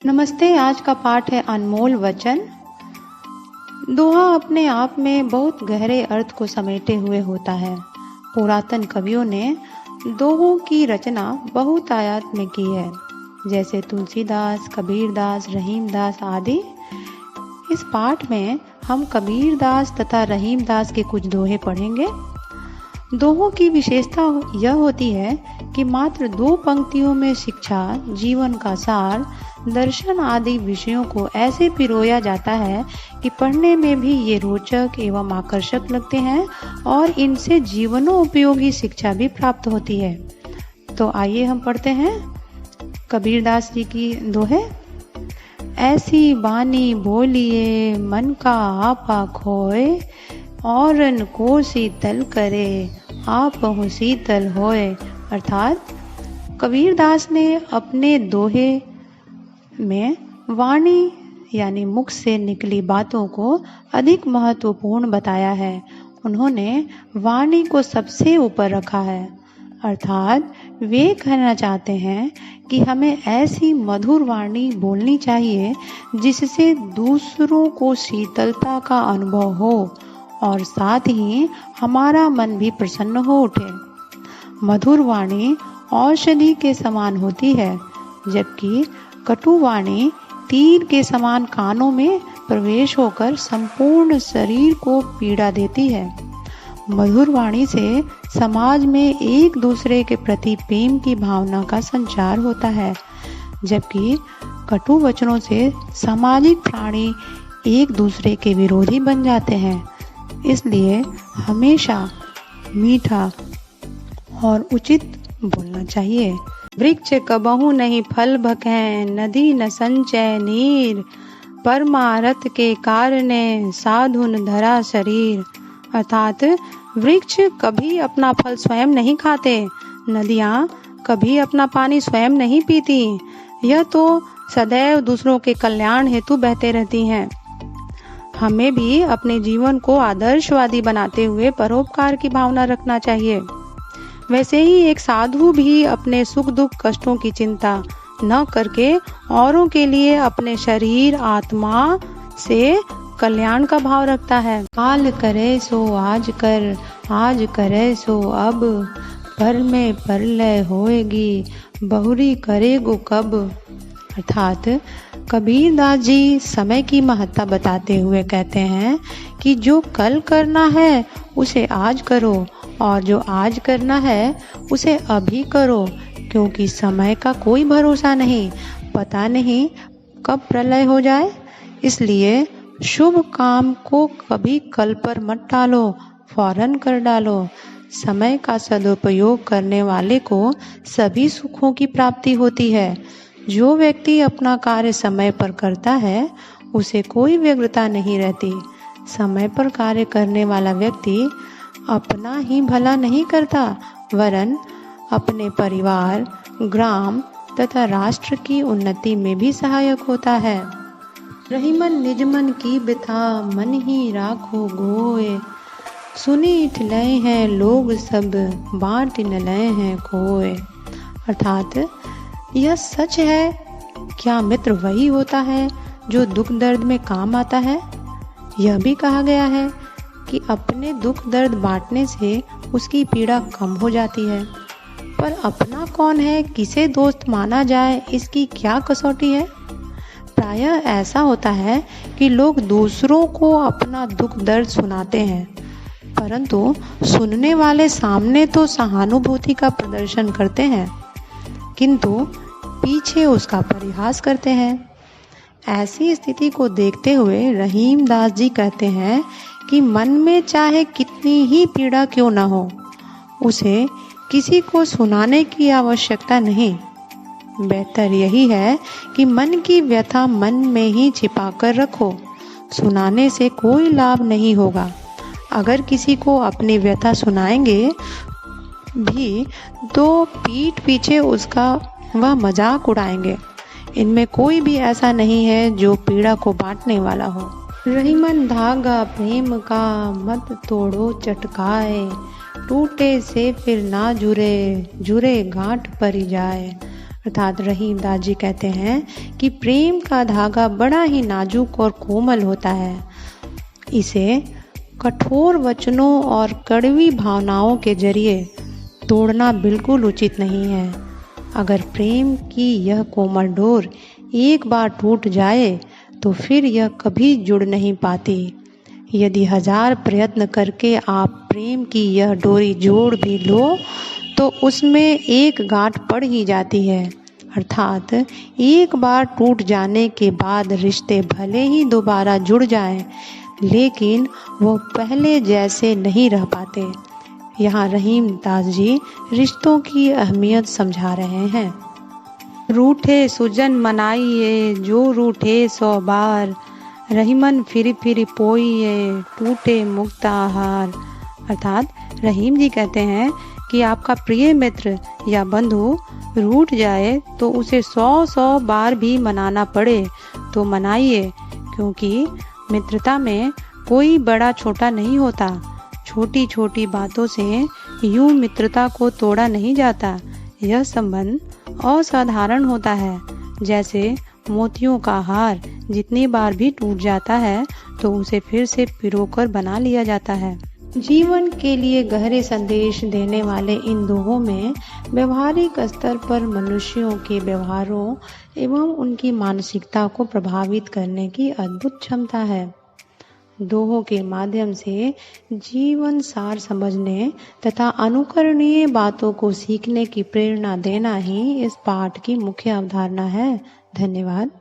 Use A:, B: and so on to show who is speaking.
A: नमस्ते। आज का पाठ है अनमोल वचन। दोहा अपने आप में बहुत गहरे अर्थ को समेटे हुए होता है। पुरातन कवियों ने दोहों की रचना बहुत आयात में की है, जैसे तुलसीदास, कबीरदास, रहीमदास आदि। इस पाठ में हम कबीरदास तथा रहीमदास के कुछ दोहे पढ़ेंगे। दोहों की विशेषता यह होती है कि मात्र 2 पंक्तियों में शिक्षा, जीवन का सार, दर्शन आदि विषयों को ऐसे पिरोया जाता है कि पढ़ने में भी ये रोचक एवं आकर्षक लगते हैं और इनसे जीवनोपयोगी शिक्षा भी प्राप्त होती है। तो आइए हम पढ़ते हैं कबीरदास जी की दोहे। ऐसी बानी बोलिए मन का आपा खोए, औरन को शीतल करे आपहु शीतल होए। अर्थात कबीरदास ने अपने दोहे में वाणी यानी मुख से निकली बातों को अधिक महत्वपूर्ण बताया है। उन्होंने वाणी को सबसे ऊपर रखा है। अर्थात वे कहना चाहते हैं कि हमें ऐसी मधुर वाणी बोलनी चाहिए जिससे दूसरों को शीतलता का अनुभव हो और साथ ही हमारा मन भी प्रसन्न हो उठे। मधुर वाणी औषधि के समान होती है, जबकि कटु वाणी तीर के समान कानों में प्रवेश होकर संपूर्ण शरीर को पीड़ा देती है। मधुर वाणी से समाज में एक दूसरे के प्रति प्रेम की भावना का संचार होता है, जबकि कटु वचनों से सामाजिक प्राणी एक दूसरे के विरोधी बन जाते हैं। इसलिए हमेशा मीठा और उचित बोलना चाहिए। वृक्ष कबहु नहीं फल भकै, नदी न संचय नीर, परमारथ के कारणे साधुन धरा शरीर। अर्थात वृक्ष कभी अपना फल स्वयं नहीं खाते, नदियाँ कभी अपना पानी स्वयं नहीं पीती, यह तो सदैव दूसरों के कल्याण हेतु बहते रहती हैं। हमें भी अपने जीवन को आदर्शवादी बनाते हुए परोपकार की भावना रखना चाहिए। वैसे ही एक साधु भी अपने सुख दुख कष्टों की चिंता न करके औरों के लिए अपने शरीर आत्मा से कल्याण का भाव रखता है। काल करे सो आज कर, आज करे सो अब, पर में परलय होएगी, बहुरी करेगो कब। अर्थात कबीरदास जी समय की महत्ता बताते हुए कहते हैं कि जो कल करना है उसे आज करो और जो आज करना है उसे अभी करो, क्योंकि समय का कोई भरोसा नहीं, पता नहीं कब प्रलय हो जाए। इसलिए शुभ काम को कभी कल पर मत टालो, फौरन कर डालो। समय का सदुपयोग करने वाले को सभी सुखों की प्राप्ति होती है। जो व्यक्ति अपना कार्य समय पर करता है उसे कोई व्यग्रता नहीं रहती। समय पर कार्य करने वाला व्यक्ति अपना ही भला नहीं करता, वरन अपने परिवार, ग्राम तथा राष्ट्र की उन्नति में भी सहायक होता है। रहीमन निजमन की बिथा, मन ही राखो गोए, सुनी लय हैं लोग सब, बांट न लय हैं कोय। अर्थात यह सच है, क्या मित्र वही होता है जो दुख दर्द में काम आता है। यह भी कहा गया है कि अपने दुख दर्द बांटने से उसकी पीड़ा कम हो जाती है। पर अपना कौन है, किसे दोस्त माना जाए, इसकी क्या कसौटी है। प्रायः ऐसा होता है कि लोग दूसरों को अपना दुख दर्द सुनाते हैं, परंतु सुनने वाले सामने तो सहानुभूति का प्रदर्शन करते हैं, किंतु पीछे उसका परिहास करते हैं। ऐसी स्थिति को देखते हुए रहीमदास जी कहते हैं कि मन में चाहे कितनी ही पीड़ा क्यों न हो, उसे किसी को सुनाने की आवश्यकता नहीं। बेहतर यही है कि मन की व्यथा मन में ही छिपा कर रखो, सुनाने से कोई लाभ नहीं होगा। अगर किसी को अपनी व्यथा सुनाएंगे भी तो पीठ पीछे उसका वह मजाक उड़ाएंगे। इनमें कोई भी ऐसा नहीं है जो पीड़ा को बांटने वाला हो। रहीमन धागा प्रेम का, मत तोड़ो चटकाए, टूटे से फिर ना जुरे, जुरे गांठ पर जाए। अर्थात रहीमदास जी कहते हैं कि प्रेम का धागा बड़ा ही नाजुक और कोमल होता है। इसे कठोर वचनों और कड़वी भावनाओं के जरिए तोड़ना बिल्कुल उचित नहीं है। अगर प्रेम की यह कोमल डोर एक बार टूट जाए तो फिर यह कभी जुड़ नहीं पाती। यदि 1000 प्रयत्न करके आप प्रेम की यह डोरी जोड़ भी लो तो उसमें एक गांठ पड़ ही जाती है। अर्थात एक बार टूट जाने के बाद रिश्ते भले ही दोबारा जुड़ जाएं, लेकिन वो पहले जैसे नहीं रह पाते। यहाँ रहीमदास जी रिश्तों की अहमियत समझा रहे हैं। रूठे सुजन मनाइए जो रूठे 100 बार, रहीमन फिर फिर पोइए टूटे मुक्ताहार। अर्थात रहीम जी कहते हैं कि आपका प्रिय मित्र या बंधु रूठ जाए तो उसे 100 बार भी मनाना पड़े तो मनाइए, क्योंकि मित्रता में कोई बड़ा छोटा नहीं होता। छोटी छोटी बातों से यूं मित्रता को तोड़ा नहीं जाता। यह संबंध असाधारण होता है। जैसे मोतियों का हार जितनी बार भी टूट जाता है तो उसे फिर से पिरोकर बना लिया जाता है। जीवन के लिए गहरे संदेश देने वाले इन दोहों में व्यवहारिक स्तर पर मनुष्यों के व्यवहारों एवं उनकी मानसिकता को प्रभावित करने की अद्भुत क्षमता है। दोहों के माध्यम से जीवन सार समझने तथा अनुकरणीय बातों को सीखने की प्रेरणा देना ही इस पाठ की मुख्य अवधारणा है। धन्यवाद।